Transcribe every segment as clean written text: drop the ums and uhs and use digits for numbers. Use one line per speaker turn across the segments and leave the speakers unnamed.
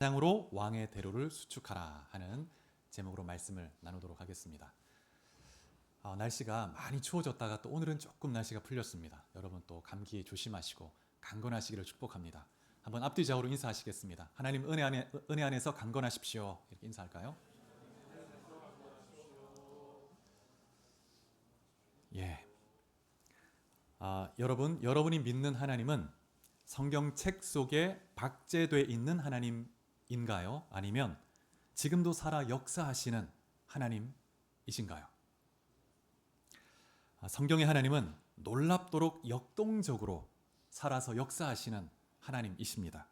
장으로 왕의 대로를 수축하라 하는 제목으로 말씀을 나누도록 하겠습니다. 날씨가 많이 추워졌다가 또 오늘은 조금 날씨가 풀렸습니다. 여러분 또 감기 조심하시고 강건하시기를 축복합니다. 한번 앞뒤 좌우로 인사하시겠습니다. 하나님 은혜 안에서 강건하십시오. 이렇게 인사할까요? 예. 여러분이 믿는 하나님은 성경책 속에 박제되어 있는 하나님인가요? 아니면 지금도 살아 역사하시는 하나님이신가요? 성경의 하나님은 놀랍도록 역동적으로 살아서 역사하시는 하나님이십니다.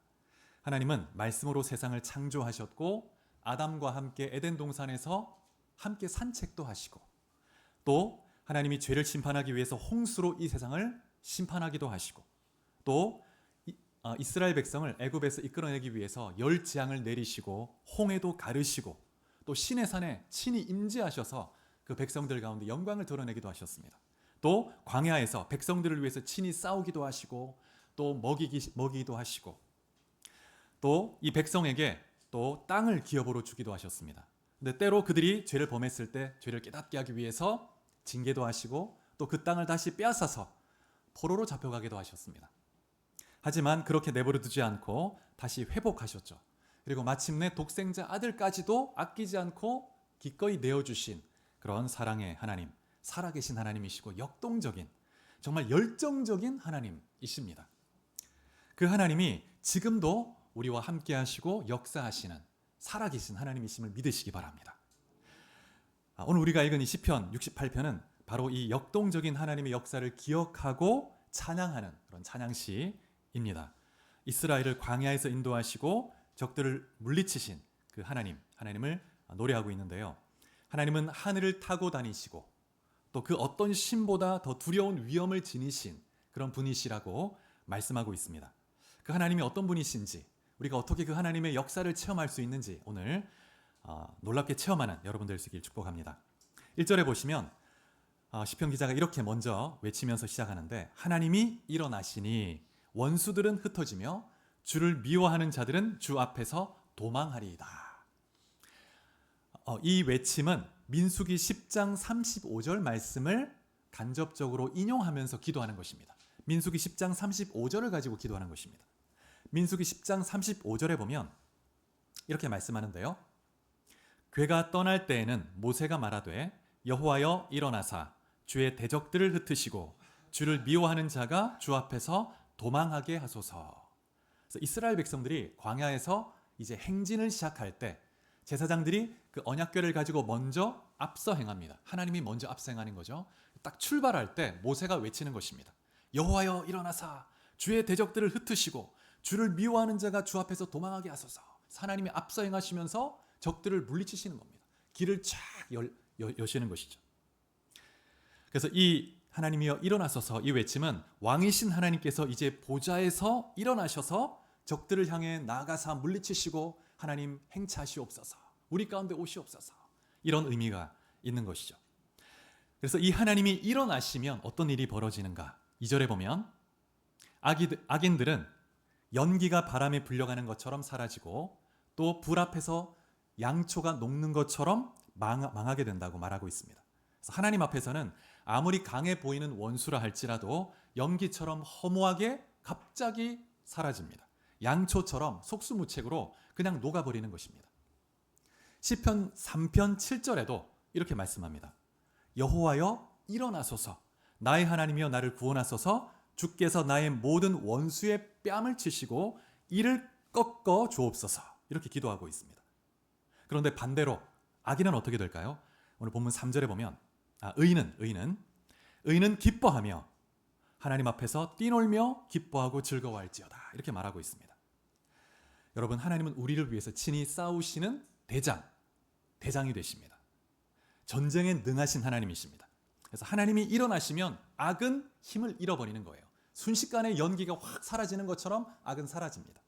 하나님은 말씀으로 세상을 창조하셨고 아담과 함께 에덴 동산에서 함께 산책도 하시고 또 하나님이 죄를 심판하기 위해서 홍수로 이 세상을 심판하기도 하시고 또 이스라엘 백성을 애굽에서 이끌어내기 위해서 열 재앙을 내리시고 홍해도 가르시고 또 시내 산에 친히 임재하셔서 그 백성들 가운데 영광을 드러내기도 하셨습니다. 또 광야에서 백성들을 위해서 친히 싸우기도 하시고 또 먹이기도 하시고 또 이 백성에게 또 땅을 기업으로 주기도 하셨습니다. 근데 때로 그들이 죄를 범했을 때 죄를 깨닫게 하기 위해서 징계도 하시고 또 그 땅을 다시 빼앗아서 포로로 잡혀가기도 하셨습니다. 하지만 그렇게 내버려 두지 않고 다시 회복하셨죠. 그리고 마침내 독생자 아들까지도 아끼지 않고 기꺼이 내어주신 그런 사랑의 하나님, 살아계신 하나님이시고 역동적인 정말 열정적인 하나님이십니다. 그 하나님이 지금도 우리와 함께 하시고 역사하시는 살아계신 하나님이심을 믿으시기 바랍니다. 오늘 우리가 읽은 이 시편 68편은 바로 이 역동적인 하나님의 역사를 기억하고 찬양하는 그런 찬양시입니다. 이스라엘을 광야에서 인도하시고 적들을 물리치신 그 하나님을 노래하고 있는데요. 하나님은 하늘을 타고 다니시고 또 그 어떤 신보다 더 두려운 위엄을 지니신 그런 분이시라고 말씀하고 있습니다. 그 하나님이 어떤 분이신지 우리가 어떻게 그 하나님의 역사를 체험할 수 있는지 오늘 놀랍게 체험하는 여러분 되시길 축복합니다. 1절에 보시면 시편 기자가 이렇게 먼저 외치면서 시작하는데 하나님이 일어나시니 원수들은 흩어지며 주를 미워하는 자들은 주 앞에서 도망하리이다. 이 외침은 민수기 10장 35절 말씀을 간접적으로 인용하면서 기도하는 것입니다. 민수기 10장 35절을 가지고 기도하는 것입니다. 민수기 10장 35절에 보면 이렇게 말씀하는데요. 괴가 떠날 때에는 모세가 말하되 여호와여 일어나사 주의 대적들을 흩으시고 주를 미워하는 자가 주 앞에서 도망하게 하소서. 그래서 이스라엘 백성들이 광야에서 이제 행진을 시작할 때 제사장들이 그 언약궤를 가지고 먼저 앞서 행합니다. 하나님이 먼저 앞서 행하는 거죠. 딱 출발할 때 모세가 외치는 것입니다. 여호와여 일어나사 주의 대적들을 흩으시고 주를 미워하는 자가 주 앞에서 도망하게 하소서. 하나님이 앞서 행하시면서 적들을 물리치시는 겁니다. 길을 쫙 여시는 것이죠. 그래서 이 하나님이여 일어나소서 이 외침은 왕이신 하나님께서 이제 보좌에서 일어나셔서 적들을 향해 나아가사 물리치시고 하나님 행차하시옵소서 우리 가운데 오시옵소서 이런 의미가 있는 것이죠. 그래서 이 하나님이 일어나시면 어떤 일이 벌어지는가 2절에 보면 악인들은 연기가 바람에 불려가는 것처럼 사라지고 또 불 앞에서 양초가 녹는 것처럼 망하게 된다고 말하고 있습니다. 그래서 하나님 앞에서는 아무리 강해 보이는 원수라 할지라도 연기처럼 허무하게 갑자기 사라집니다. 양초처럼 속수무책으로 그냥 녹아버리는 것입니다. 시편 3편 7절에도 이렇게 말씀합니다. 여호와여 일어나소서 나의 하나님이여 나를 구원하소서 주께서 나의 모든 원수의 뺨을 치시고 이를 꺾어 주옵소서 이렇게 기도하고 있습니다. 그런데 반대로 악인은 어떻게 될까요? 오늘 본문 3절에 보면 의인은 기뻐하며 하나님 앞에서 뛰놀며 기뻐하고 즐거워할지어다 이렇게 말하고 있습니다. 여러분 하나님은 우리를 위해서 친히 싸우시는 대장이 되십니다. 전쟁에 능하신 하나님이십니다. 그래서 하나님이 일어나시면 악은 힘을 잃어버리는 거예요. 순식간에 연기가 확 사라지는 것처럼 악은 사라집니다.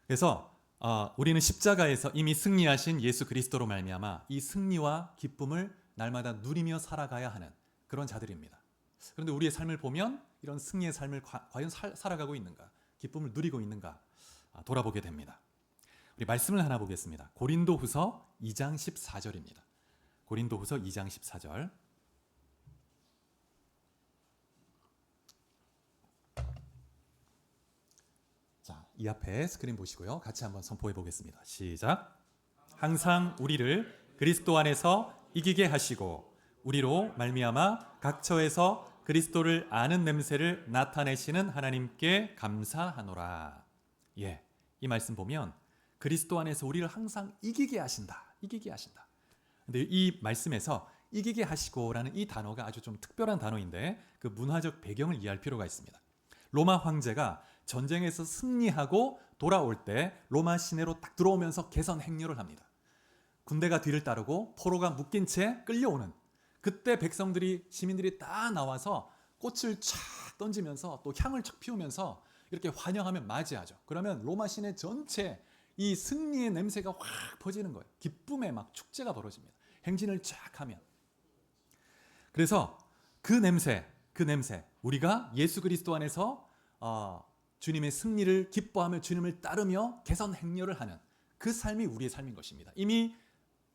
그래서 우리는 십자가에서 이미 승리하신 예수 그리스도로 말미암아 이 승리와 기쁨을 날마다 누리며 살아가야 하는 그런 자들입니다. 그런데 우리의 삶을 보면 이런 승리의 삶을 과연 살아가고 있는가, 기쁨을 누리고 있는가 돌아보게 됩니다. 우리 말씀을 하나 보겠습니다. 고린도후서 2장 14절입니다. 고린도후서 2장 14절. 자, 이 앞에 스크린 보시고요. 같이 한번 선포해 보겠습니다. 시작. 항상 우리를 그리스도 안에서 이기게 하시고 우리로 말미암아 각 처에서 그리스도를 아는 냄새를 나타내시는 하나님께 감사하노라. 예, 이 말씀 보면 그리스도 안에서 우리를 항상 이기게 하신다. 이기게 하신다. 근데 이 말씀에서 이기게 하시고라는 이 단어가 아주 좀 특별한 단어인데 그 문화적 배경을 이해할 필요가 있습니다. 로마 황제가 전쟁에서 승리하고 돌아올 때 로마 시내로 딱 들어오면서 개선 행렬을 합니다. 군대가 뒤를 따르고 포로가 묶인 채 끌려오는 그때 백성들이 시민들이 다 나와서 꽃을 쫙 던지면서 또 향을 쫙 피우면서 이렇게 환영하며 맞이하죠. 그러면 로마 시내 전체 이 승리의 냄새가 확 퍼지는 거예요. 기쁨의 막 축제가 벌어집니다. 행진을 쫙 하면. 그래서 그 냄새 우리가 예수 그리스도 안에서 주님의 승리를 기뻐하며 주님을 따르며 개선 행렬을 하는 그 삶이 우리의 삶인 것입니다. 이미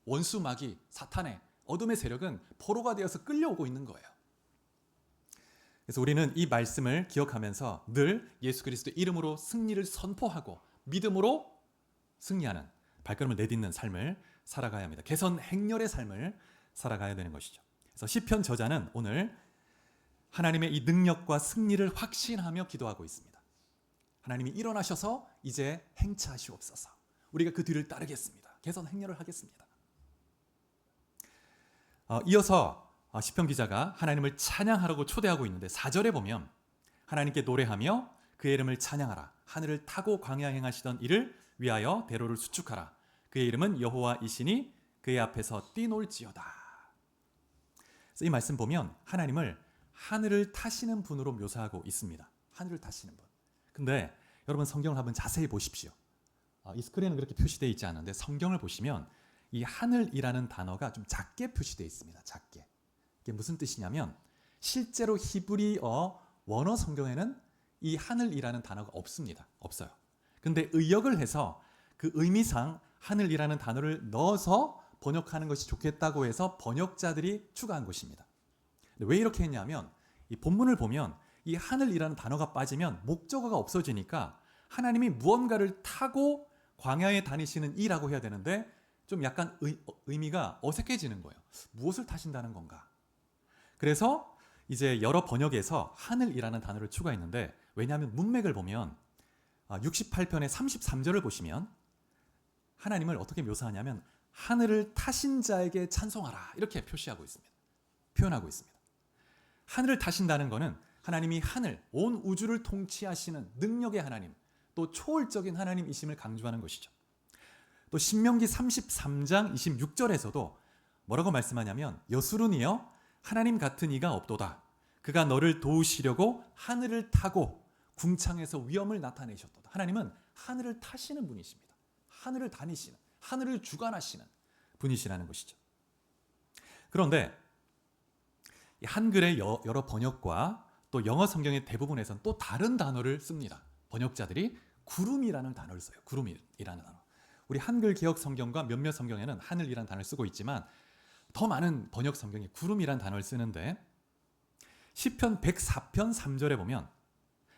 원수 마귀 사탄의 어둠의 세력은 포로가 되어서 끌려오고 있는 거예요. 그래서 우리는 이 말씀을 기억하면서 늘 예수 그리스도의 이름으로 승리를 선포하고 믿음으로 승리하는 발걸음을 내딛는 삶을 살아가야 합니다. 개선 행렬의 삶을 살아가야 되는 것이죠. 그래서 시편 저자는 오늘 하나님의 이 능력과 승리를 확신하며 기도하고 있습니다. 하나님이 일어나셔서 이제 행차하시옵소서. 우리가 그 뒤를 따르겠습니다. 개선 행렬을 하겠습니다. 이어서 시편 기자가 하나님을 찬양하라고 초대하고 있는데 4절에 보면 하나님께 노래하며 그의 이름을 찬양하라. 하늘을 타고 광야 행하시던 이를 위하여 대로를 수축하라. 그의 이름은 여호와이시니 그의 앞에서 뛰놀지어다. 그래서 이 말씀 보면 하나님을 하늘을 타시는 분으로 묘사하고 있습니다. 하늘을 타시는 분. 근데 여러분 성경을 한번 자세히 보십시오. 이 스크린은 그렇게 표시되어 있지 않은데 성경을 보시면 이 하늘이라는 단어가 좀 작게 표시되어 있습니다. 작게. 이게 무슨 뜻이냐면 실제로 히브리어 원어 성경에는 이 하늘이라는 단어가 없습니다. 없어요. 근데 의역을 해서 그 의미상 하늘이라는 단어를 넣어서 번역하는 것이 좋겠다고 해서 번역자들이 추가한 것입니다. 왜 이렇게 했냐면 이 본문을 보면 이 하늘이라는 단어가 빠지면 목적어가 없어지니까 하나님이 무언가를 타고 광야에 다니시는 이라고 해야 되는데 좀 약간 의미가 어색해지는 거예요. 무엇을 타신다는 건가? 그래서 이제 여러 번역에서 하늘이라는 단어를 추가했는데 왜냐하면 문맥을 보면 68편의 33절을 보시면 하나님을 어떻게 묘사하냐면 하늘을 타신 자에게 찬송하라 이렇게 표시하고 있습니다. 표현하고 있습니다. 하늘을 타신다는 것은 하나님이 하늘, 온 우주를 통치하시는 능력의 하나님, 또 초월적인 하나님이심을 강조하는 것이죠. 또 신명기 33장 26절에서도 뭐라고 말씀하냐면 여수run이여 하나님 같은 이가 없도다. 그가 너를 도우시려고 하늘을 타고 궁창에서 위엄을 나타내셨도다. 하나님은 하늘을 타시는 분이십니다. 하늘을 다니시는, 하늘을 주관하시는 분이시라는 것이죠. 그런데 한글의 여러 번역과 또 영어 성경의 대부분에서는 또 다른 단어를 씁니다. 번역자들이 구름이라는 단어를 써요. 구름이라는 단어. 우리 한글 개역 성경과 몇몇 성경에는 하늘이라는 단어를 쓰고 있지만 더 많은 번역 성경이 구름이라는 단어를 쓰는데 시편 104편 3절에 보면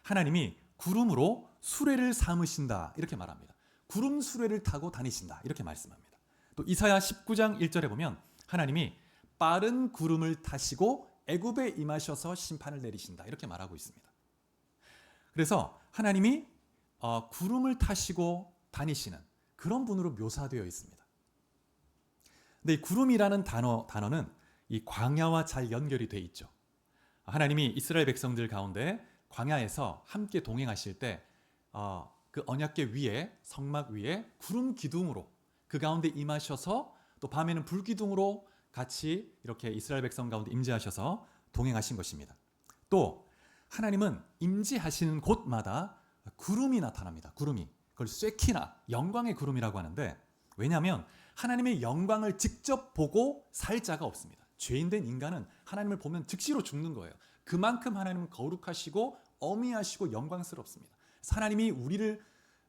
하나님이 구름으로 수레를 삼으신다 이렇게 말합니다. 구름 수레를 타고 다니신다 이렇게 말씀합니다. 또 이사야 19장 1절에 보면 하나님이 빠른 구름을 타시고 애굽에 임하셔서 심판을 내리신다 이렇게 말하고 있습니다. 그래서 하나님이 구름을 타시고 다니시는 그런 분으로 묘사되어 있습니다. 근데 이 구름이라는 단어는 이 광야와 잘 연결이 돼 있죠. 하나님이 이스라엘 백성들 가운데 광야에서 함께 동행하실 때 그 언약궤 위에 성막 위에 구름 기둥으로 그 가운데 임하셔서 또 밤에는 불 기둥으로 같이 이렇게 이스라엘 백성 가운데 임재하셔서 동행하신 것입니다. 또 하나님은 임재하시는 곳마다 구름이 나타납니다. 구름이. 그걸 쇠키나 영광의 구름이라고 하는데 왜냐하면 하나님의 영광을 직접 보고 살 자가 없습니다. 죄인된 인간은 하나님을 보면 즉시로 죽는 거예요. 그만큼 하나님은 거룩하시고 어미하시고 영광스럽습니다. 하나님이 우리를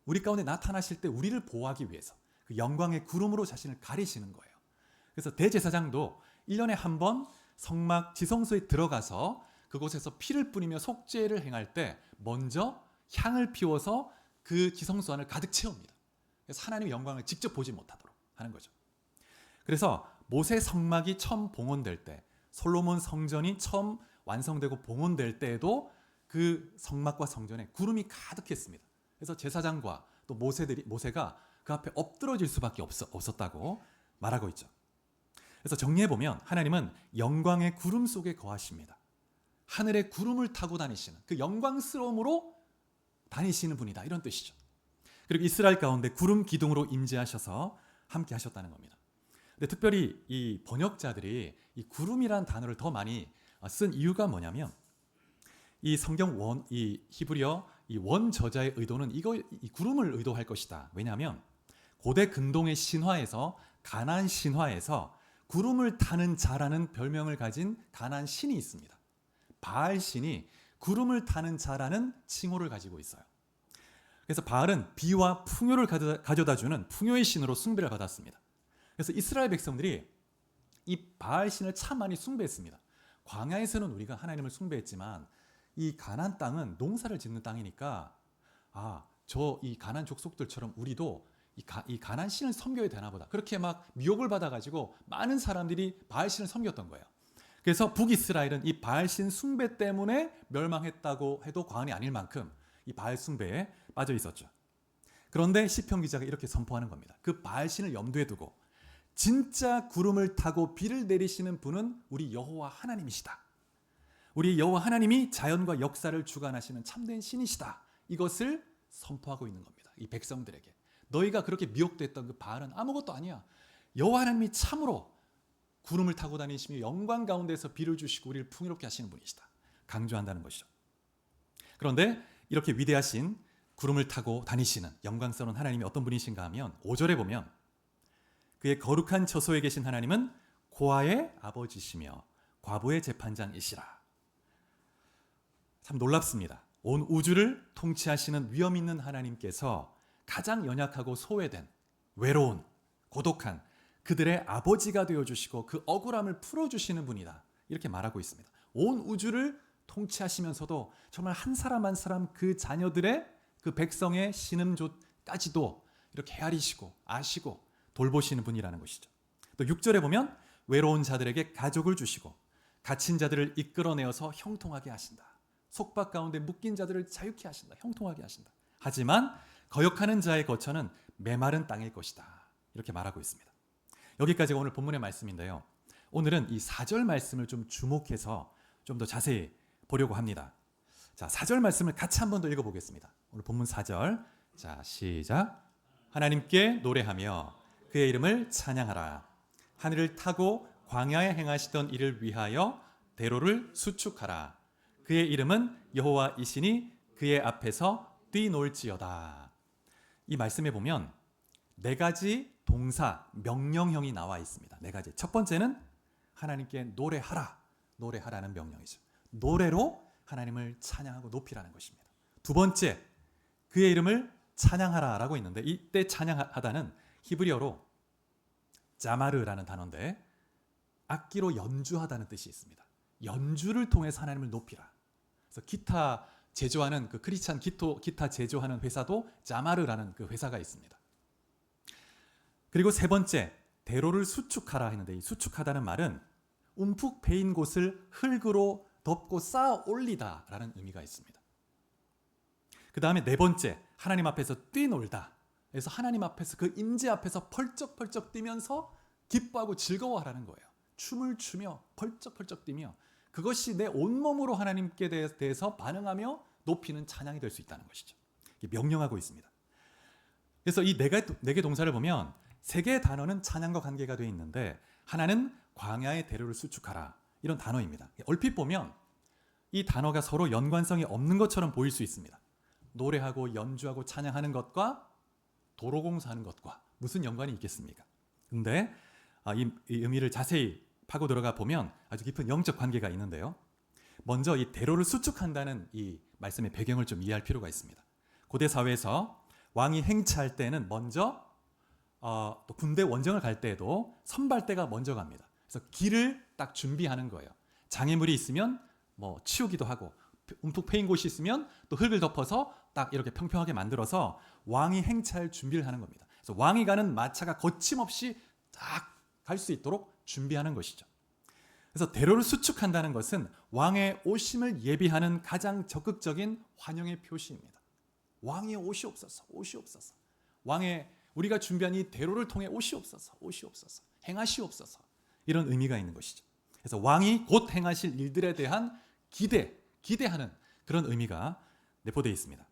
우리 가운데 나타나실 때 우리를 보호하기 위해서 그 영광의 구름으로 자신을 가리시는 거예요. 그래서 대제사장도 1년에 한 번 성막 지성소에 들어가서 그곳에서 피를 뿌리며 속죄를 행할 때 먼저 향을 피워서 그 지성소 안을 가득 채웁니다. 그래서 하나님의 영광을 직접 보지 못하도록 하는 거죠. 그래서 모세 성막이 처음 봉헌될 때, 솔로몬 성전이 처음 완성되고 봉헌될 때에도 그 성막과 성전에 구름이 가득했습니다. 그래서 제사장과 또 모세가 그 앞에 엎드러질 수밖에 없었다고 말하고 있죠. 그래서 정리해 보면 하나님은 영광의 구름 속에 거하십니다. 하늘의 구름을 타고 다니시는 그 영광스러움으로 다니시는 분이다, 이런 뜻이죠. 그리고 이스라엘 가운데 구름 기둥으로 임재하셔서 함께 하셨다는 겁니다. 근데 특별히 이 번역자들이 이 구름이라는 단어를 더 많이 쓴 이유가 뭐냐면 이 성경 이 히브리어 이 원 저자의 의도는 이 구름을 의도할 것이다. 왜냐하면 고대 근동의 신화에서 가나안 신화에서 구름을 타는 자라는 별명을 가진 가나안 신이 있습니다. 바알 신이 구름을 타는 자라는 칭호를 가지고 있어요. 그래서 바알은 비와 풍요를 가져다 주는 풍요의 신으로 숭배를 받았습니다. 그래서 이스라엘 백성들이 이 바알 신을 참 많이 숭배했습니다. 광야에서는 우리가 하나님을 숭배했지만 이 가나안 땅은 농사를 짓는 땅이니까 저 이 가나안 족속들처럼 우리도 이 가나안 신을 섬겨야 되나 보다. 그렇게 막 미혹을 받아가지고 많은 사람들이 바알 신을 섬겼던 거예요. 그래서 북이스라엘은 이 바알 신 숭배 때문에 멸망했다고 해도 과언이 아닐 만큼 이 바알 숭배에 빠져 있었죠. 그런데 시편 기자가 이렇게 선포하는 겁니다. 그 바알 신을 염두에 두고 진짜 구름을 타고 비를 내리시는 분은 우리 여호와 하나님이시다. 우리 여호와 하나님이 자연과 역사를 주관하시는 참된 신이시다. 이것을 선포하고 있는 겁니다. 이 백성들에게. 너희가 그렇게 미혹됐던 그 바알은 아무것도 아니야. 여호와 하나님이 참으로 구름을 타고 다니시며 영광 가운데서 비를 주시고 우리를 풍요롭게 하시는 분이시다. 강조한다는 것이죠. 그런데 이렇게 위대하신 구름을 타고 다니시는 영광스러운 하나님이 어떤 분이신가 하면 5절에 보면 그의 거룩한 처소에 계신 하나님은 고아의 아버지시며 과부의 재판장이시라. 참 놀랍습니다. 온 우주를 통치하시는 위엄 있는 하나님께서 가장 연약하고 소외된, 외로운, 고독한 그들의 아버지가 되어주시고 그 억울함을 풀어주시는 분이다. 이렇게 말하고 있습니다. 온 우주를 통치하시면서도 정말 한 사람 한 사람 그 자녀들의 그 백성의 신음조까지도 이렇게 헤아리시고 아시고 돌보시는 분이라는 것이죠. 또 6절에 보면 외로운 자들에게 가족을 주시고 갇힌 자들을 이끌어내어서 형통하게 하신다. 속박 가운데 묶인 자들을 자유케 하신다. 형통하게 하신다. 하지만 거역하는 자의 거처는 메마른 땅일 것이다. 이렇게 말하고 있습니다. 여기까지가 오늘 본문의 말씀인데요. 오늘은 이 4절 말씀을 좀 주목해서 좀 더 자세히 보려고 합니다. 자, 4절 말씀을 같이 한 번 더 읽어보겠습니다. 오늘 본문 4절. 자, 시작. 하나님께 노래하며 그의 이름을 찬양하라. 하늘을 타고 광야에 행하시던 이를 위하여 대로를 수축하라. 그의 이름은 여호와이시니 그의 앞에서 뛰놀지어다. 이 말씀에 보면 네 가지 동사, 명령형이 나와 있습니다. 네 가지. 첫 번째는 하나님께 노래하라는 명령이죠. 노래로 하나님을 찬양하고 높이라는 것입니다. 두 번째, 그의 이름을 찬양하라라고 있는데 이때 찬양하다는 히브리어로 자마르라는 단어인데 악기로 연주하다는 뜻이 있습니다. 연주를 통해서 하나님을 높이라. 그래서 기타 제조하는 그 크리스찬 기타 제조하는 회사도 자마르라는 그 회사가 있습니다. 그리고 세 번째, 대로를 수축하라 했는데 이 수축하다는 말은 움푹 패인 곳을 흙으로 덮고 쌓아 올리다라는 의미가 있습니다. 그 다음에 네 번째, 하나님 앞에서 뛰놀다. 그래서 하나님 앞에서 그 임재 앞에서 펄쩍펄쩍 뛰면서 기뻐하고 즐거워하라는 거예요. 춤을 추며 펄쩍펄쩍 뛰며 그것이 내 온몸으로 하나님께 대해서 반응하며 높이는 찬양이 될 수 있다는 것이죠. 명령하고 있습니다. 그래서 이 네 개 동사를 보면 세 개의 단어는 찬양과 관계가 되어 있는데 하나는 광야의 대로를 수축하라 이런 단어입니다. 얼핏 보면 이 단어가 서로 연관성이 없는 것처럼 보일 수 있습니다. 노래하고 연주하고 찬양하는 것과 도로공사하는 것과 무슨 연관이 있겠습니까? 근데 이 의미를 자세히 파고 들어가 보면 아주 깊은 영적 관계가 있는데요. 먼저 이 대로를 수축한다는 이 말씀의 배경을 좀 이해할 필요가 있습니다. 고대 사회에서 왕이 행차할 때는 먼저 또 군대 원정을 갈 때에도 선발대가 먼저 갑니다. 그래서 길을 딱 준비하는 거예요. 장애물이 있으면 뭐 치우기도 하고 움푹 패인 곳이 있으면 또 흙을 덮어서 딱 이렇게 평평하게 만들어서 왕이 행차할 준비를 하는 겁니다. 그래서 왕이 가는 마차가 거침없이 딱 갈 수 있도록 준비하는 것이죠. 그래서 대로를 수축한다는 것은 왕의 오심을 예비하는 가장 적극적인 환영의 표시입니다. 왕이 오시옵소서, 오시옵소서. 왕의 우리가 준비한 이 대로를 통해 오시옵소서, 오시옵소서, 행하시옵소서. 이런 의미가 있는 것이죠. 그래서 왕이 곧 행하실 일들에 대한 기대하는 그런 의미가 내포되어 있습니다.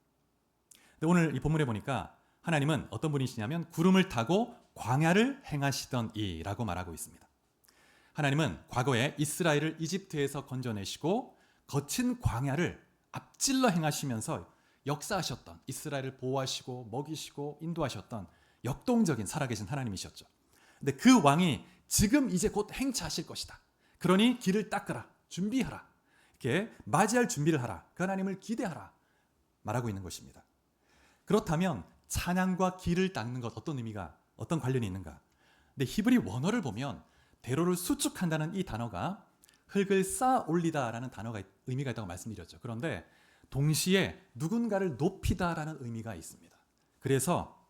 근데 오늘 이 본문에 보니까 하나님은 어떤 분이시냐면 구름을 타고 광야를 행하시던 이라고 말하고 있습니다. 하나님은 과거에 이스라엘을 이집트에서 건져내시고 거친 광야를 앞질러 행하시면서 역사하셨던, 이스라엘을 보호하시고 먹이시고 인도하셨던 역동적인 살아계신 하나님이셨죠. 근데 그 왕이 지금 이제 곧 행차하실 것이다. 그러니 길을 닦으라, 준비하라, 이렇게 맞이할 준비를 하라, 그 하나님을 기대하라 말하고 있는 것입니다. 그렇다면 찬양과 길을 닦는 것 어떤 관련이 있는가? 근데 히브리 원어를 보면 대로를 수축한다는 이 단어가 흙을 쌓아 올리다라는 단어가 의미가 있다고 말씀드렸죠. 그런데 동시에 누군가를 높이다라는 의미가 있습니다. 그래서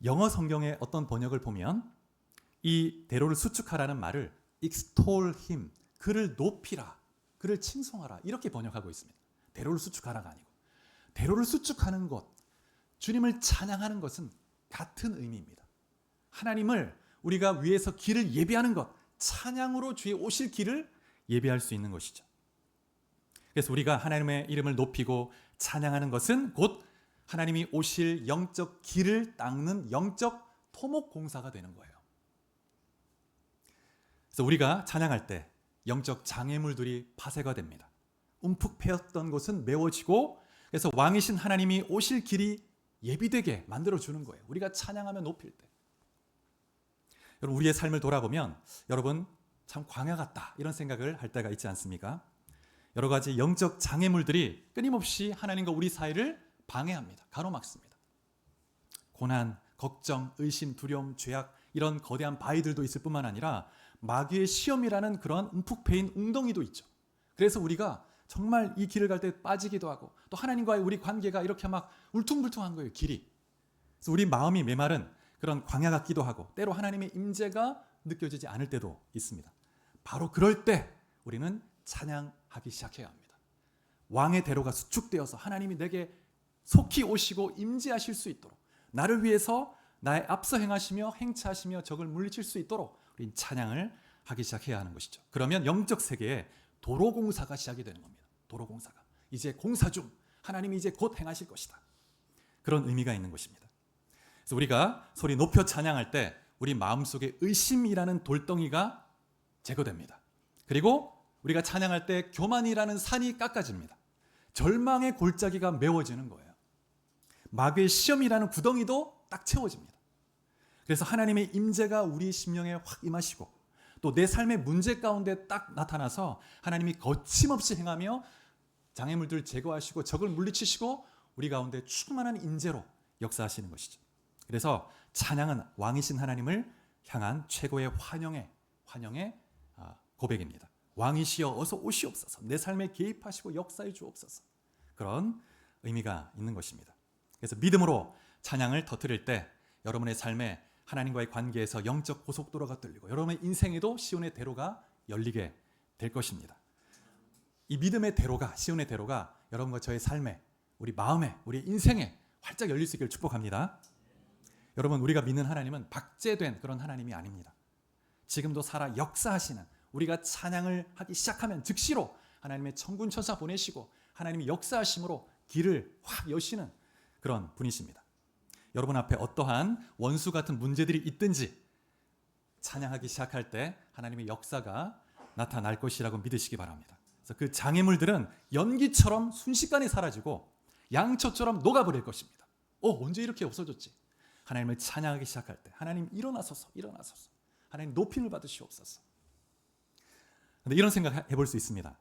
영어 성경의 어떤 번역을 보면 이 대로를 수축하라는 말을 extol him, 그를 높이라, 그를 칭송하라 이렇게 번역하고 있습니다. 대로를 수축하라가 아니고 대로를 수축하는 것, 주님을 찬양하는 것은 같은 의미입니다. 하나님을 우리가 위에서 길을 예비하는 것, 찬양으로 주의 오실 길을 예비할 수 있는 것이죠. 그래서 우리가 하나님의 이름을 높이고 찬양하는 것은 곧 하나님이 오실 영적 길을 닦는 영적 토목 공사가 되는 거예요. 그래서 우리가 찬양할 때 영적 장애물들이 파쇄가 됩니다. 움푹 패였던 곳은 메워지고, 그래서 왕이신 하나님이 오실 길이 예비되게 만들어주는 거예요. 우리가 찬양하며 높일 때. 여러분, 우리의 삶을 돌아보면 여러분 참 광야 같다 이런 생각을 할 때가 있지 않습니까? 여러 가지 영적 장애물들이 끊임없이 하나님과 우리 사이를 방해합니다. 가로막습니다. 고난, 걱정, 의심, 두려움, 죄악 이런 거대한 바위들도 있을 뿐만 아니라 마귀의 시험이라는 그런 움푹 패인 웅덩이도 있죠. 그래서 우리가 정말 이 길을 갈 때 빠지기도 하고 또 하나님과의 우리 관계가 이렇게 막 울퉁불퉁한 거예요. 길이. 그래서 우리 마음이 메마른 그런 광야 같기도 하고 때로 하나님의 임재가 느껴지지 않을 때도 있습니다. 바로 그럴 때 우리는 찬양하기 시작해야 합니다. 왕의 대로가 수축되어서 하나님이 내게 속히 오시고 임재하실 수 있도록, 나를 위해서 나의 앞서 행하시며 행차하시며 적을 물리칠 수 있도록 우리는 찬양을 하기 시작해야 하는 것이죠. 그러면 영적 세계에 도로공사가 시작이 되는 겁니다. 도로공사가 이제 공사 중, 하나님이 이제 곧 행하실 것이다. 그런 의미가 있는 것입니다. 그래서 우리가 소리 높여 찬양할 때 우리 마음속에 의심이라는 돌덩이가 제거됩니다. 그리고 우리가 찬양할 때 교만이라는 산이 깎아집니다. 절망의 골짜기가 메워지는 거예요. 마귀의 시험이라는 구덩이도 딱 채워집니다. 그래서 하나님의 임재가 우리 심령에 확 임하시고 또 내 삶의 문제 가운데 딱 나타나서 하나님이 거침없이 행하며 장애물들을 제거하시고 적을 물리치시고 우리 가운데 충만한 임재로 역사하시는 것이죠. 그래서 찬양은 왕이신 하나님을 향한 최고의 환영의 고백입니다. 왕이시여 어서 오시옵소서, 내 삶에 개입하시고 역사해 주옵소서. 그런 의미가 있는 것입니다. 그래서 믿음으로 찬양을 터뜨릴 때 여러분의 삶에 하나님과의 관계에서 영적 고속도로가 뚫리고 여러분의 인생에도 시온의 대로가 열리게 될 것입니다. 이 믿음의 대로가, 시온의 대로가 여러분과 저의 삶에, 우리 마음에, 우리 인생에 활짝 열릴 수 있기를 축복합니다. 여러분, 우리가 믿는 하나님은 박제된 그런 하나님이 아닙니다. 지금도 살아 역사하시는, 우리가 찬양을 하기 시작하면 즉시로 하나님의 천군 천사 보내시고 하나님이 역사하심으로 길을 확 여시는 그런 분이십니다. 여러분 앞에 어떠한 원수 같은 문제들이 있든지 찬양하기 시작할 때 하나님의 역사가 나타날 것이라고 믿으시기 바랍니다. 그래서 그 장애물들은 연기처럼 순식간에 사라지고 양초처럼 녹아버릴 것입니다. 언제 이렇게 없어졌지? 하나님을 찬양하기 시작할 때 하나님 일어나소서, 일어나소서, 하나님 높임을 받으시옵소서. 그런데 이런 생각 해볼 수 있습니다.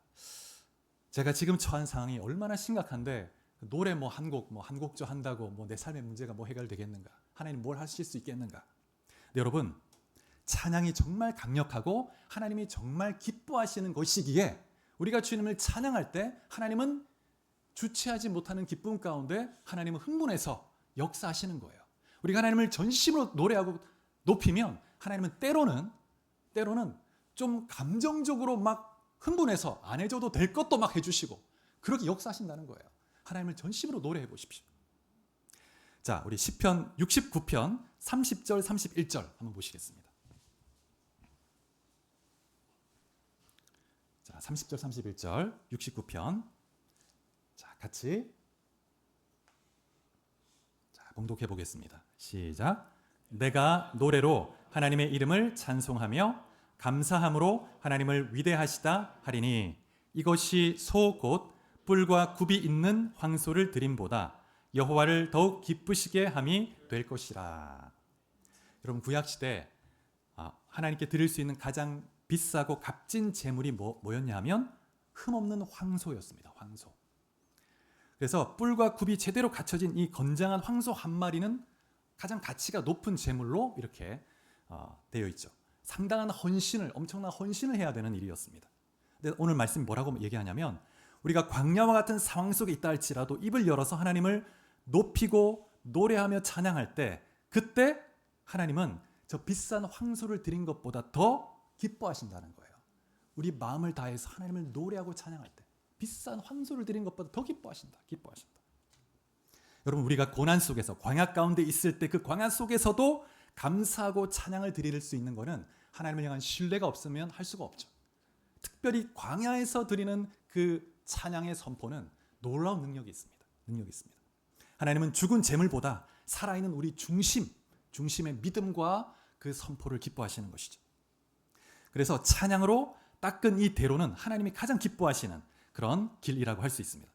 제가 지금 처한 상황이 얼마나 심각한데 노래 뭐 한 곡, 뭐 한 곡조 한다고 뭐 내 삶의 문제가 뭐 해결되겠는가? 하나님 뭘 하실 수 있겠는가? 근데 여러분, 찬양이 정말 강력하고 하나님이 정말 기뻐하시는 것이기에 우리가 주님을 찬양할 때 하나님은 주체하지 못하는 기쁨 가운데 하나님은 흥분해서 역사하시는 거예요. 우리가 하나님을 전심으로 노래하고 높이면 하나님은 때로는 좀 감정적으로 막 흥분해서 안 해줘도 될 것도 막 해주시고 그렇게 역사하신다는 거예요. 하나님을 전심으로 노래해 보십시오. 자, 우리 시편 69편 30절 31절 한번 보시겠습니다. 자, 30절 31절 69편. 자, 같이 봉독해 보겠습니다. 시작. 내가 노래로 하나님의 이름을 찬송하며 감사함으로 하나님을 위대하시다 하리니 이것이 소 곧 뿔과 굽이 있는 황소를 드림보다 여호와를 더욱 기쁘시게 함이 될 것이라. 여러분, 구약 시대 하나님께 드릴 수 있는 가장 비싸고 값진 제물이 뭐였냐 하면 흠없는 황소였습니다. 황소. 그래서 뿔과 굽이 제대로 갖춰진 이 건장한 황소 한 마리는 가장 가치가 높은 제물로 이렇게 되어 있죠. 상당한 헌신을, 엄청난 헌신을 해야 되는 일이었습니다. 근데 오늘 말씀이 뭐라고 얘기하냐면 우리가 광야와 같은 상황 속에 있다 할지라도 입을 열어서 하나님을 높이고 노래하며 찬양할 때 그때 하나님은 저 비싼 황소를 드린 것보다 더 기뻐하신다는 거예요. 우리 마음을 다해서 하나님을 노래하고 찬양할 때 비싼 황소를 드린 것보다 더 기뻐하신다. 여러분, 우리가 고난 속에서 광야 가운데 있을 때 그 광야 속에서도 감사하고 찬양을 드릴 수 있는 것은 하나님을 향한 신뢰가 없으면 할 수가 없죠. 특별히 광야에서 드리는 그 찬양의 선포는 놀라운 능력이 있습니다. 하나님은 죽은 재물보다 살아있는 우리 중심의 믿음과 그 선포를 기뻐하시는 것이죠. 그래서 찬양으로 닦은 이 대로는 하나님이 가장 기뻐하시는 그런 길이라고 할 수 있습니다.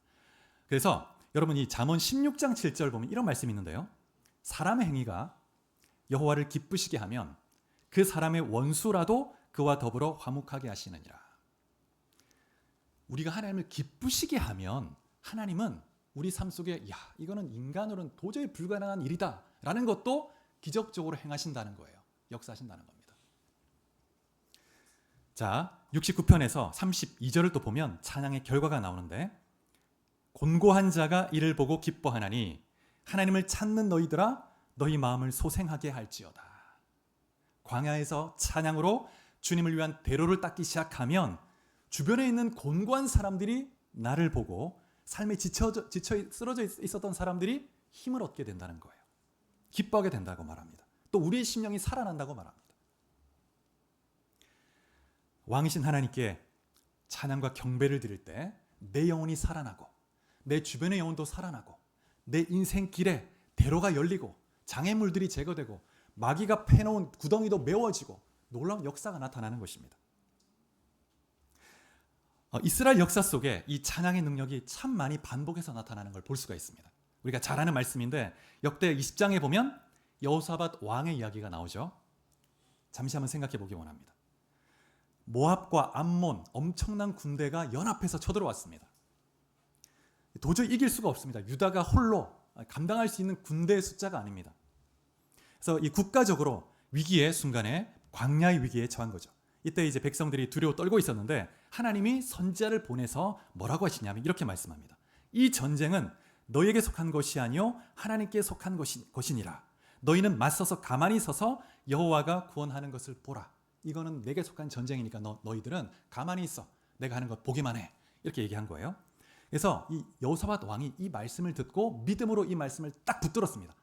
그래서 여러분, 이 잠언 16장 7절 보면 이런 말씀이 있는데요. 사람의 행위가 여호와를 기쁘시게 하면 그 사람의 원수라도 그와 더불어 화목하게 하시느니라. 우리가 하나님을 기쁘시게 하면 하나님은 우리 삶 속에 이거는 인간으로는 도저히 불가능한 일이다 라는 것도 기적적으로 행하신다는 거예요. 역사하신다는 겁니다. 자, 69편에서 32절을 또 보면 찬양의 결과가 나오는데 곤고한 자가 이를 보고 기뻐하나니 하나님을 찾는 너희들아 너희 마음을 소생하게 할지어다. 광야에서 찬양으로 주님을 위한 대로를 닦기 시작하면 주변에 있는 곤고한 사람들이 나를 보고 삶에 지쳐 쓰러져 있었던 사람들이 힘을 얻게 된다는 거예요. 기뻐하게 된다고 말합니다. 또 우리의 심령이 살아난다고 말합니다. 왕이신 하나님께 찬양과 경배를 드릴 때 내 영혼이 살아나고 내 주변의 영혼도 살아나고 내 인생 길에 대로가 열리고 장애물들이 제거되고 마귀가 패놓은 구덩이도 메워지고 놀라운 역사가 나타나는 것입니다. 이스라엘 역사 속에 이 찬양의 능력이 참 많이 반복해서 나타나는 걸 볼 수가 있습니다. 우리가 잘 아는 말씀인데 역대 20장에 보면 여호사밧 왕의 이야기가 나오죠. 잠시 한번 생각해 보기 원합니다. 모압과 암몬 엄청난 군대가 연합해서 쳐들어왔습니다. 도저히 이길 수가 없습니다. 유다가 홀로 감당할 수 있는 군대의 숫자가 아닙니다. 그래서 이 국가적으로 위기의 순간에 광야의 위기에 처한 거죠. 이때 이제 백성들이 두려워 떨고 있었는데 하나님이 선지자를 보내서 뭐라고 하시냐면 이렇게 말씀합니다. 이 전쟁은 너희에게 속한 것이 아니요 하나님께 속한 것이니라. 너희는 맞서서 가만히 서서 여호와가 구원하는 것을 보라. 이거는 내게 속한 전쟁이니까 너희들은 가만히 있어. 내가 하는 것 보기만 해. 이렇게 얘기한 거예요. 그래서 이 여호사밧 왕이 이 말씀을 듣고 믿음으로 이 말씀을 딱 붙들었습니다.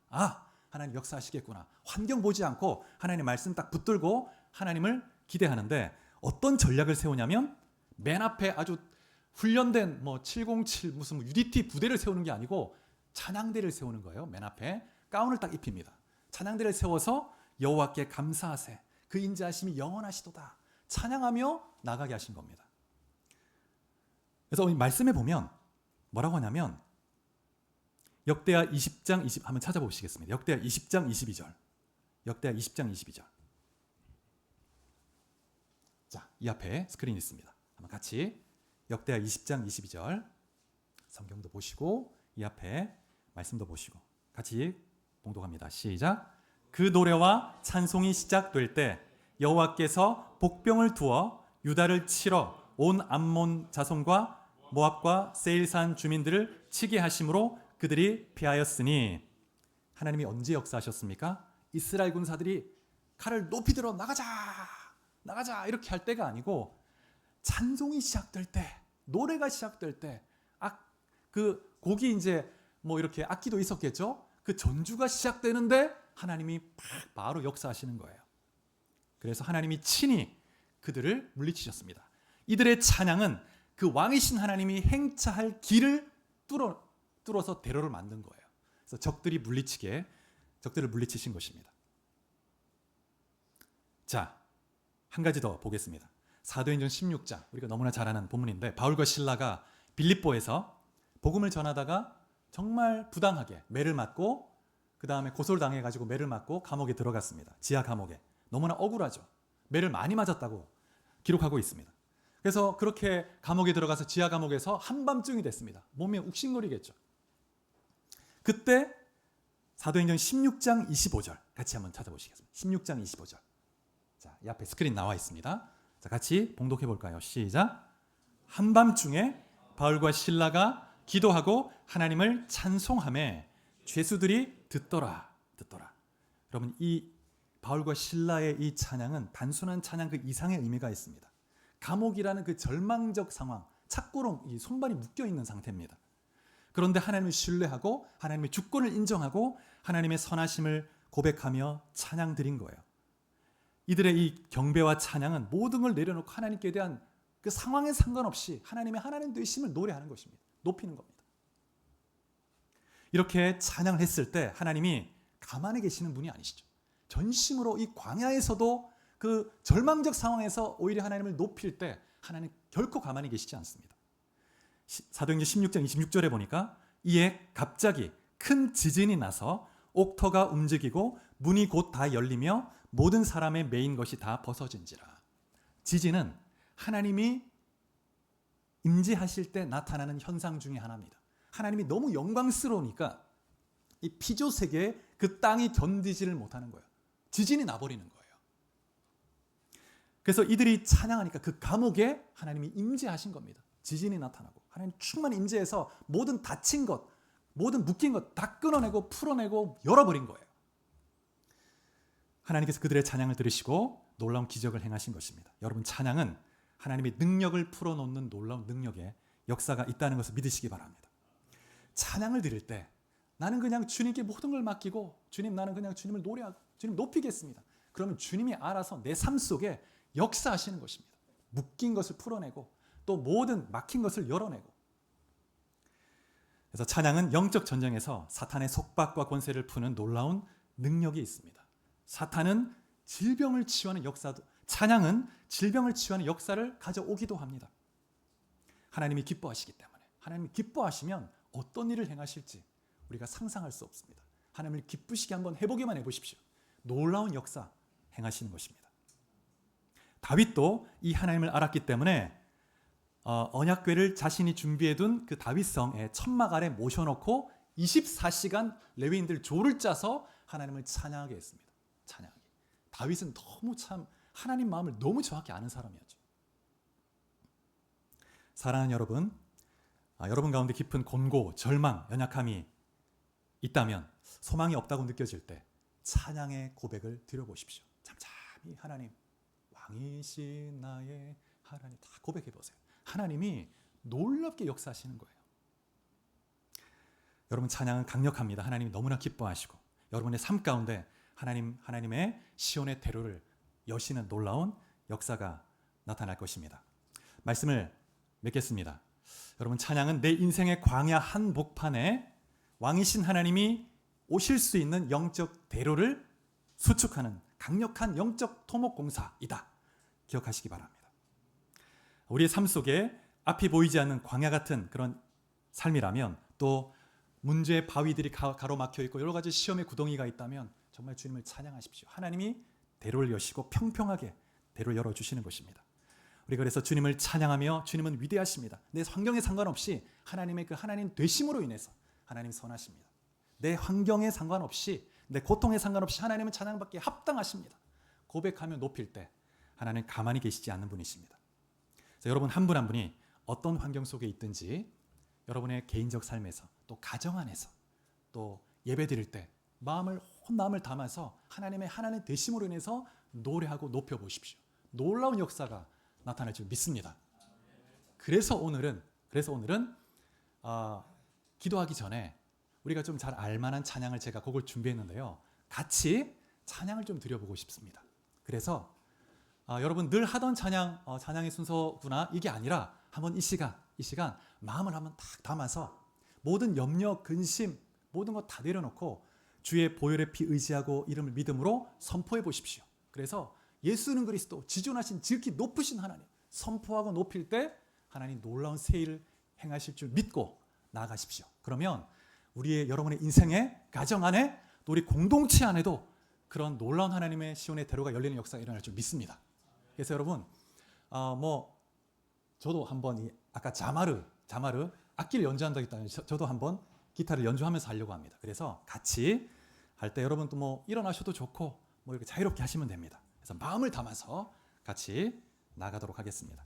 하나님 역사하시겠구나. 환경 보지 않고 하나님의 말씀 딱 붙들고 하나님을 기대하는데 어떤 전략을 세우냐면 맨 앞에 아주 훈련된 707 무슨 UDT 부대를 세우는 게 아니고 찬양대를 세우는 거예요. 맨 앞에 가운을 딱 입힙니다. 찬양대를 세워서 여호와께 감사하세. 그 인자하심이 영원하시도다. 찬양하며 나가게 하신 겁니다. 그래서 이 말씀에 보면 뭐라고 하냐면 역대하 20장 20 한번 찾아보시겠습니다. 역대하 20장 22절. 역대하 20장 22절. 자, 이 앞에 스크린 있습니다. 한번 같이 역대하 20장 22절 성경도 보시고 이 앞에 말씀도 보시고 같이 봉독합니다. 시작. 그 노래와 찬송이 시작될 때 여호와께서 복병을 두어 유다를 치러 온 암몬 자손과 모압과 세일산 주민들을 치게 하심으로 그들이 피하였으니. 하나님이 언제 역사하셨습니까? 이스라엘 군사들이 칼을 높이 들어 나가자 이렇게 할 때가 아니고 찬송이 시작될 때, 노래가 시작될 때, 그 곡이 이제 뭐 이렇게 악기도 있었겠죠. 그 전주가 시작되는데 하나님이 바로 역사하시는 거예요. 그래서 하나님이 친히 그들을 물리치셨습니다. 이들의 찬양은 그 왕이신 하나님이 행차할 길을 뚫어서 대로를 만든 거예요. 그래서 적들을 물리치신 것입니다. 자, 한 가지 더 보겠습니다. 사도행전 16장, 우리가 너무나 잘 아는 본문인데 바울과 실라가 빌립보에서 복음을 전하다가 정말 부당하게 매를 맞고 그 다음에 고소를 당해가지고 매를 맞고 감옥에 들어갔습니다. 지하 감옥에. 너무나 억울하죠. 매를 많이 맞았다고 기록하고 있습니다. 그래서 그렇게 감옥에 들어가서 지하 감옥에서 한밤중이 됐습니다. 몸이 욱신거리겠죠. 그때 사도행전 16장 25절 같이 한번 찾아보시겠습니다. 16장 25절. 자, 이 앞에 스크린 나와 있습니다. 자, 같이 봉독해 볼까요? 시작. 한밤중에 바울과 실라가 기도하고 하나님을 찬송하며 죄수들이 듣더라. 여러분, 이 바울과 실라의 이 찬양은 단순한 찬양 그 이상의 의미가 있습니다. 감옥이라는 그 절망적 상황, 착고로 이 손발이 묶여 있는 상태입니다. 그런데 하나님을 신뢰하고 하나님의 주권을 인정하고 하나님의 선하심을 고백하며 찬양 드린 거예요. 이들의 이 경배와 찬양은 모든 걸 내려놓고 하나님께 대한 그 상황에 상관없이 하나님의 하나님 되심을 노래하는 것입니다. 높이는 겁니다. 이렇게 찬양을 했을 때 하나님이 가만히 계시는 분이 아니시죠. 전심으로 이 광야에서도 그 절망적 상황에서 오히려 하나님을 높일 때 하나님 결코 가만히 계시지 않습니다. 사도행전 16장 26절에 보니까 이에 갑자기 큰 지진이 나서 옥터가 움직이고 문이 곧 다 열리며 모든 사람의 매인 것이 다 벗어진지라. 지진은 하나님이 임재하실 때 나타나는 현상 중에 하나입니다. 하나님이 너무 영광스러우니까 이 피조 세계에 그 땅이 견디지를 못하는 거예요. 지진이 나버리는 거예요. 그래서 이들이 찬양하니까 그 감옥에 하나님이 임재하신 겁니다. 지진이 나타나고 하나님 충만히 임재해서 모든 닫힌 것, 모든 묶인 것 다 끊어내고 풀어내고 열어버린 거예요. 하나님께서 그들의 찬양을 들으시고 놀라운 기적을 행하신 것입니다. 여러분, 찬양은 하나님의 능력을 풀어놓는 놀라운 능력의 역사가 있다는 것을 믿으시기 바랍니다. 찬양을 드릴 때 나는 그냥 주님께 모든 걸 맡기고 주님, 나는 그냥 주님을 노래하고 주님 높이겠습니다. 그러면 주님이 알아서 내 삶 속에 역사하시는 것입니다. 묶인 것을 풀어내고 또 모든 막힌 것을 열어내고. 그래서 찬양은 영적 전쟁에서 사탄의 속박과 권세를 푸는 놀라운 능력이 있습니다. 사탄은 질병을 치유하는 역사도, 찬양은 질병을 치유하는 역사를 가져오기도 합니다. 하나님이 기뻐하시기 때문에. 하나님이 기뻐하시면 어떤 일을 행하실지 우리가 상상할 수 없습니다. 하나님을 기쁘시게 한번 해보기만 해보십시오. 놀라운 역사 행하시는 것입니다. 다윗도 이 하나님을 알았기 때문에 언약궤를 자신이 준비해둔 그 다윗성의 천막 아래 모셔놓고 24시간 레위인들 조를 짜서 하나님을 찬양하게 했습니다. 찬양하게. 다윗은 너무 참 하나님 마음을 너무 정확히 아는 사람이었죠. 사랑하는 여러분, 여러분 가운데 깊은 곤고, 절망, 연약함이 있다면, 소망이 없다고 느껴질 때 찬양의 고백을 드려보십시오. 잠잠히 하나님, 왕이신 나의 하나님, 다 고백해 보세요. 하나님이 놀랍게 역사하시는 거예요. 여러분, 찬양은 강력합니다. 하나님이 너무나 기뻐하시고 여러분의 삶 가운데 하나님의 시온의 대로를 여시는 놀라운 역사가 나타날 것입니다. 말씀을 맺겠습니다. 여러분, 찬양은 내 인생의 광야 한복판에 왕이신 하나님이 오실 수 있는 영적 대로를 수축하는 강력한 영적 토목공사이다. 기억하시기 바랍니다. 우리의 삶 속에 앞이 보이지 않는 광야 같은 그런 삶이라면, 또 문제의 바위들이 가로막혀 있고 여러 가지 시험의 구덩이가 있다면 정말 주님을 찬양하십시오. 하나님이 대로를 여시고 평평하게 대로를 열어주시는 것입니다. 우리가 그래서 주님을 찬양하며, 주님은 위대하십니다. 내 환경에 상관없이 하나님의 그 하나님 되심으로 인해서, 하나님 선하십니다. 내 환경에 상관없이, 내 고통에 상관없이 하나님은 찬양받기에 합당하십니다. 고백하며 높일 때 하나님 가만히 계시지 않는 분이십니다. 자, 여러분 한 분 한 분이 어떤 환경 속에 있든지 여러분의 개인적 삶에서 또 가정 안에서 또 예배 드릴 때 온 마음을 담아서 하나님 되심으로 인해서 노래하고 높여보십시오. 놀라운 역사가 나타날 줄 믿습니다. 그래서 오늘은 기도하기 전에 우리가 좀 잘 알만한 찬양을 제가 곡을 준비했는데요. 같이 찬양을 좀 드려보고 싶습니다. 그래서 여러분 늘 하던 찬양의 순서구나 이게 아니라 한번 이 시간 마음을 한번 딱 담아서 모든 염려, 근심 모든 것 다 내려놓고 주의 보혈의 피 의지하고 이름을 믿음으로 선포해 보십시오. 그래서 예수는 그리스도 지존하신 지극히 높으신 하나님 선포하고 높일 때 하나님 놀라운 세일을 행하실 줄 믿고 나아가십시오. 그러면 여러분의 인생의 가정 안에 또 우리 공동체 안에도 그런 놀라운 하나님의 시온의 대로가 열리는 역사가 일어날 줄 믿습니다. 그래서 여러분 저도 한번 아까 자마르 악기를 연주한다고 했다면 저도 한번 기타를 연주하면서 하려고 합니다. 그래서 같이 할 때 여러분 또 일어나셔도 좋고 이렇게 자유롭게 하시면 됩니다. 그래서 마음을 담아서 같이 나가도록 하겠습니다.